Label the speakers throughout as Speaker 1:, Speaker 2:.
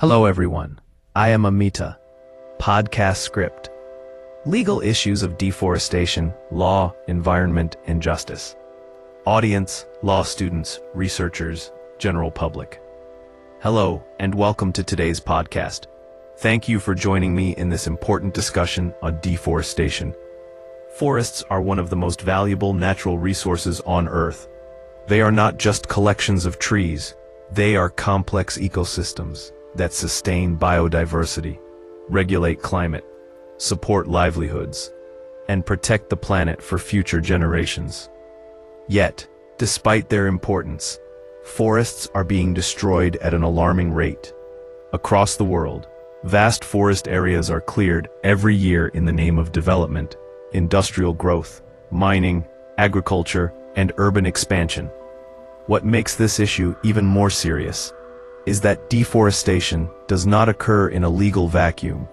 Speaker 1: Hello everyone, I am Amita. Podcast script. Legal issues of deforestation, law, environment, and justice. Audience, law students, researchers, general public. Hello, and welcome to today's podcast. Thank you for joining me in this important discussion on deforestation. Forests are one of the most valuable natural resources on Earth. They are not just collections of trees, they are complex ecosystems that sustain biodiversity, regulate climate, support livelihoods, and protect the planet for future generations. Yet, despite their importance, forests are being destroyed at an alarming rate. Across the world, vast forest areas are cleared every year in the name of development, industrial growth, mining, agriculture, and urban expansion. What makes this issue even more serious is that deforestation does not occur in a legal vacuum.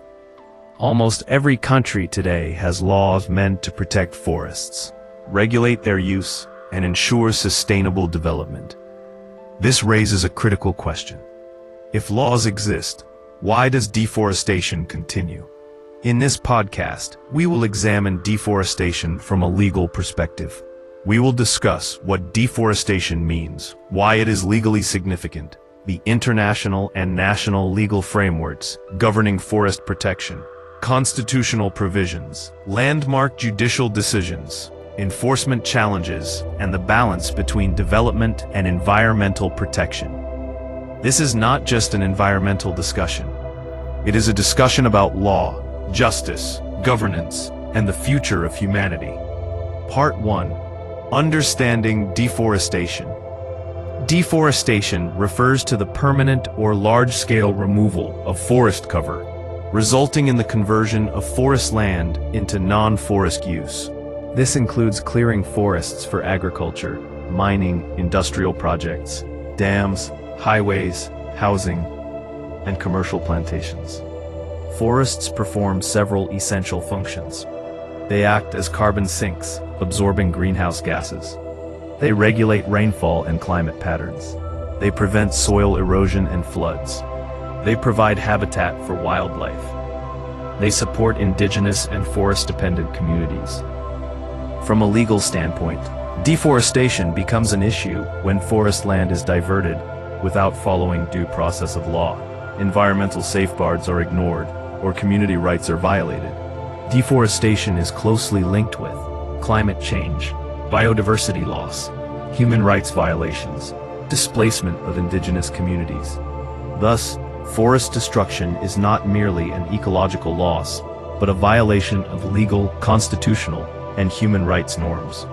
Speaker 1: Almost every country today has laws meant to protect forests, regulate their use, and ensure sustainable development. This raises a critical question. If laws exist, why does deforestation continue? In this podcast, we will examine deforestation from a legal perspective. We will discuss what deforestation means, why it is legally significant, the international and national legal frameworks governing forest protection, constitutional provisions, landmark judicial decisions, enforcement challenges, and the balance between development and environmental protection. This is not just an environmental discussion. It is a discussion about law, justice, governance, and the future of humanity. Part 1. Understanding deforestation. Deforestation refers to the permanent or large-scale removal of forest cover, resulting in the conversion of forest land into non-forest use. This includes clearing forests for agriculture, mining, industrial projects, dams, highways, housing, and commercial plantations. Forests perform several essential functions. They act as carbon sinks, absorbing greenhouse gases. They regulate rainfall and climate patterns. They prevent soil erosion and floods. They provide habitat for wildlife. They support indigenous and forest-dependent communities. From a legal standpoint, deforestation becomes an issue when forest land is diverted without following due process of law, environmental safeguards are ignored, or community rights are violated. Deforestation is closely linked with climate change, biodiversity loss, human rights violations, displacement of indigenous communities. Thus, forest destruction is not merely an ecological loss, but a violation of legal, constitutional, and human rights norms.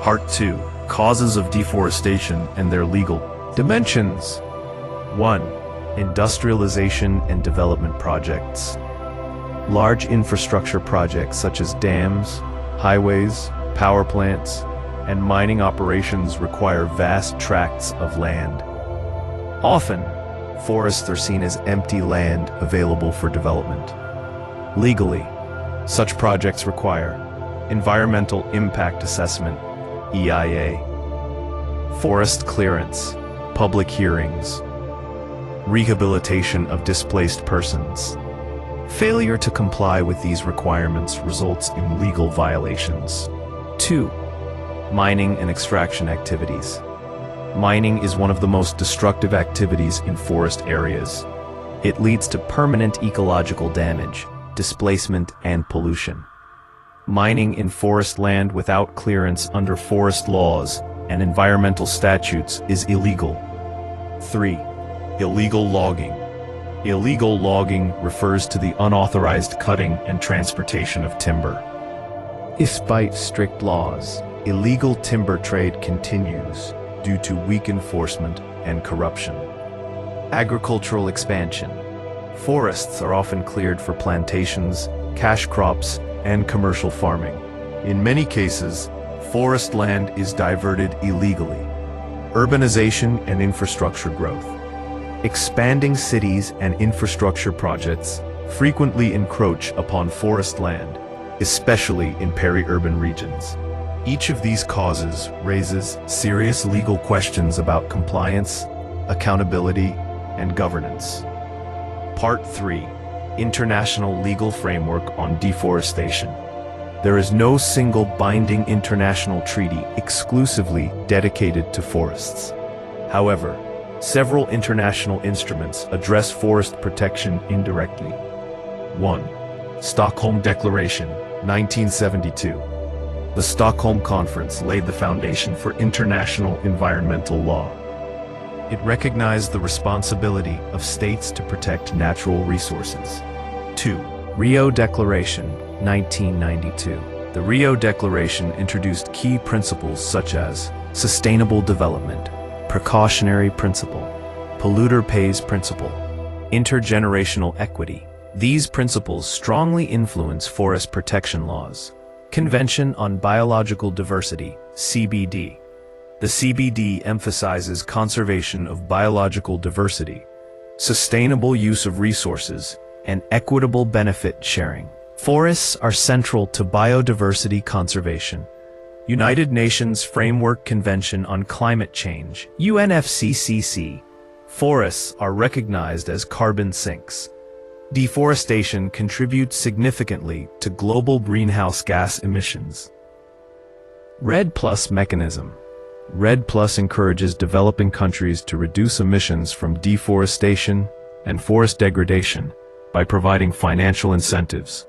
Speaker 1: Part 2. Causes of deforestation and their legal dimensions. 1. Industrialization and development projects. Large infrastructure projects such as dams, highways, power plants, and mining operations require vast tracts of land. Often, forests are seen as empty land available for development. Legally, such projects require Environmental Impact Assessment, EIA, forest clearance, public hearings, rehabilitation of displaced persons. Failure to comply with these requirements results in legal violations. 2. Mining and extraction activities. Mining is one of the most destructive activities in forest areas. It leads to permanent ecological damage, displacement, and pollution. Mining in forest land without clearance under forest laws and environmental statutes is illegal. 3. Illegal logging. Illegal logging refers to the unauthorized cutting and transportation of timber. Despite strict laws, illegal timber trade continues due to weak enforcement and corruption. Agricultural expansion. Forests are often cleared for plantations, cash crops, and commercial farming. In many cases, forest land is diverted illegally. Urbanization and infrastructure growth. Expanding cities and infrastructure projects frequently encroach upon forest land, especially in peri-urban regions. Each of these causes raises serious legal questions about compliance, accountability, and governance. Part 3. International Legal Framework on Deforestation. There is no single binding international treaty exclusively dedicated to forests. However, several international instruments address forest protection indirectly. 1. Stockholm Declaration, 1972. The Stockholm Conference laid the foundation for international environmental law. It recognized the responsibility of states to protect natural resources. 2. Rio Declaration, 1992. The Rio Declaration introduced key principles such as sustainable development, precautionary principle, polluter pays principle, intergenerational equity. These principles strongly influence forest protection laws. Convention on Biological Diversity, CBD. The CBD emphasizes conservation of biological diversity, sustainable use of resources, and equitable benefit sharing. Forests are central to biodiversity conservation. United Nations Framework Convention on Climate Change, UNFCCC. Forests are recognized as carbon sinks. Deforestation contributes significantly to global greenhouse gas emissions. REDD+ mechanism. REDD+ encourages developing countries to reduce emissions from deforestation and forest degradation by providing financial incentives.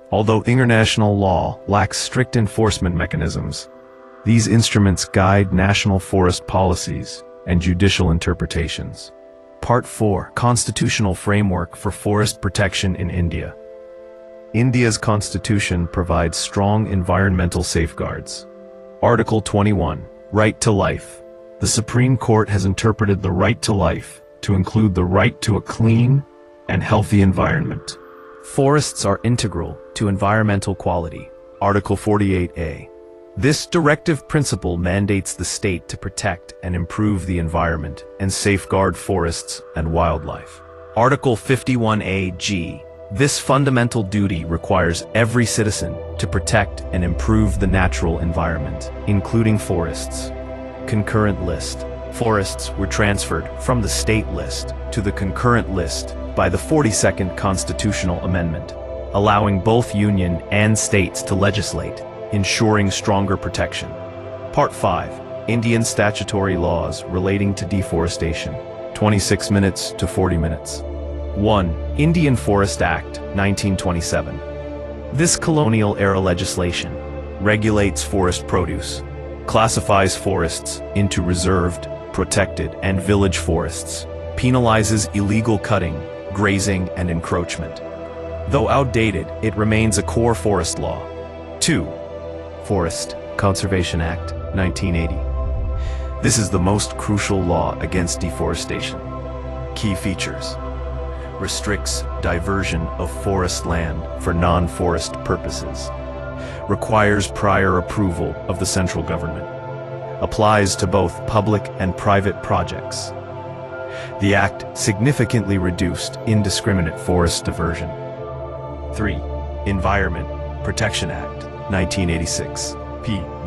Speaker 1: Although international law lacks strict enforcement mechanisms, these instruments guide national forest policies and judicial interpretations. Part 4. Constitutional Framework for Forest Protection in India. India's constitution provides strong environmental safeguards. Article 21. Right to life. The Supreme Court has interpreted the right to life to include the right to a clean and healthy environment. Forests are integral to environmental quality. Article 48A. This directive principle mandates the state to protect and improve the environment and safeguard forests and wildlife. Article 51A(g). This fundamental duty requires every citizen to protect and improve the natural environment, including forests. Concurrent list. Forests were transferred from the state list to the concurrent list by the 42nd Constitutional Amendment, allowing both union and states to legislate, ensuring stronger protection. Part 5. Indian statutory laws relating to deforestation. 26 minutes to 40 minutes. 1. Indian Forest Act, 1927. This colonial-era legislation regulates forest produce, classifies forests into reserved, protected, and village forests, penalizes illegal cutting, grazing, and encroachment. Though outdated, it remains a core forest law. 2. Forest Conservation Act, 1980. This is the most crucial law against deforestation. Key features: restricts diversion of forest land for non-forest purposes, requires prior approval of the central government, applies to both public and private projects. The act significantly reduced indiscriminate forest diversion. 3. Environment Protection Act, 1986.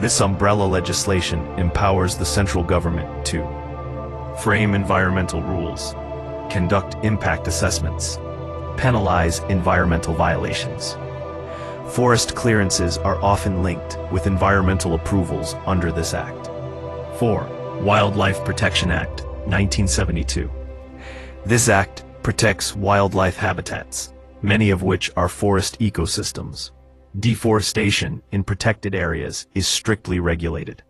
Speaker 1: This umbrella legislation empowers the central government to frame environmental rules, conduct impact assessments, penalize environmental violations. Forest clearances are often linked with environmental approvals under this act. 4. Wildlife Protection Act, 1972. This act protects wildlife habitats, many of which are forest ecosystems. Deforestation in protected areas is strictly regulated.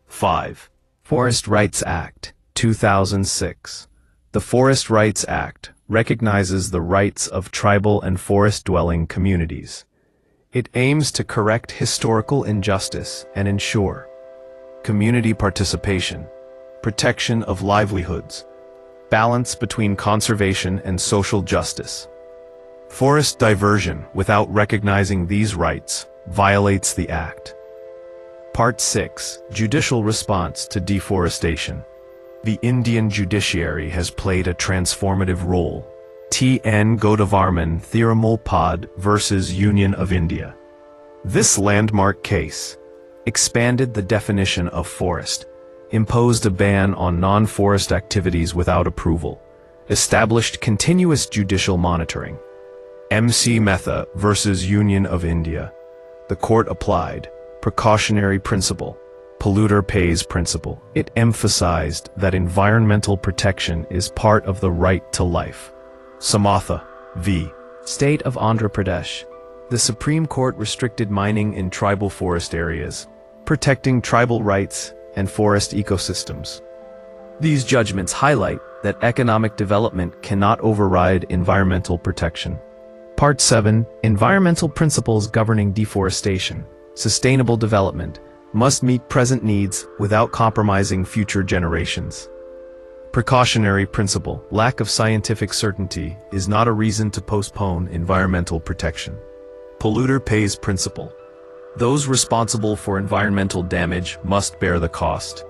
Speaker 1: 5. Forest Rights Act, 2006. The Forest Rights Act recognizes the rights of tribal and forest-dwelling communities. It aims to correct historical injustice and ensure community participation, protection of livelihoods, balance between conservation and social justice. Forest diversion without recognizing these rights violates the Act. Part 6. Judicial Response to Deforestation. The Indian judiciary has played a transformative role. T.N. Godavarman Thirumul Pod versus Union of India. This landmark case expanded the definition of forest, imposed a ban on non-forest activities without approval, Established continuous judicial monitoring. MC Mehta versus Union of India. The court applied precautionary principle, polluter pays principle. It emphasized that environmental protection is part of the right to life. Samatha v. State of Andhra Pradesh. The Supreme Court restricted mining in tribal forest areas, protecting tribal rights and forest ecosystems. These judgments highlight that economic development cannot override environmental protection. Part 7. Environmental principles governing deforestation. Sustainable development must meet present needs without compromising future generations. Precautionary principle. Lack of scientific certainty is not a reason to postpone environmental protection. Polluter pays principle. Those responsible for environmental damage must bear the cost.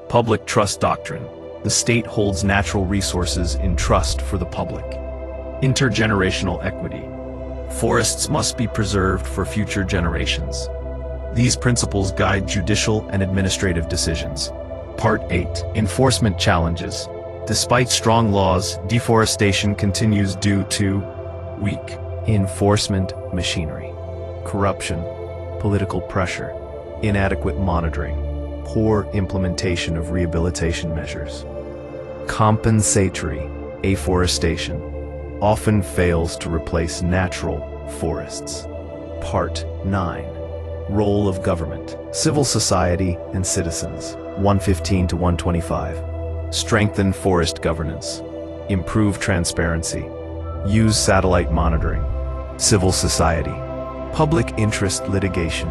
Speaker 1: Public trust doctrine. The state holds natural resources in trust for the public. Intergenerational equity. Forests must be preserved for future generations. These principles guide judicial and administrative decisions. Part 8. Enforcement challenges. Despite strong laws, deforestation continues due to weak enforcement machinery, corruption, political pressure, inadequate monitoring, poor implementation of rehabilitation measures. Compensatory afforestation often fails to replace natural forests. Part 9. Role of government, civil society, and citizens. 115 to 125. Strengthen forest governance. Improve transparency. Use satellite monitoring. Civil society. Public interest litigation.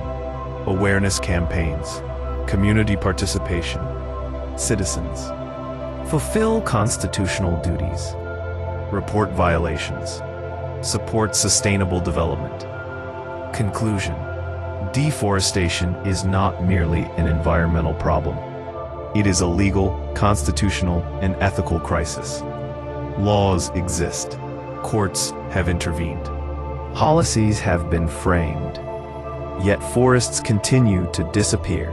Speaker 1: Awareness campaigns. Community participation. Citizens. Fulfill constitutional duties. Report violations. Support sustainable development. Conclusion. Deforestation is not merely an environmental problem. It is a legal, constitutional, and ethical crisis. Laws exist. Courts have intervened. Policies have been framed. Yet forests continue to disappear.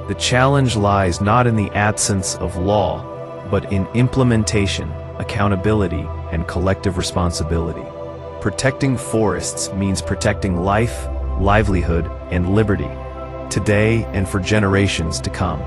Speaker 1: The challenge lies not in the absence of law, but in implementation, accountability, and collective responsibility. Protecting forests means protecting life, livelihood, and liberty, today and for generations to come.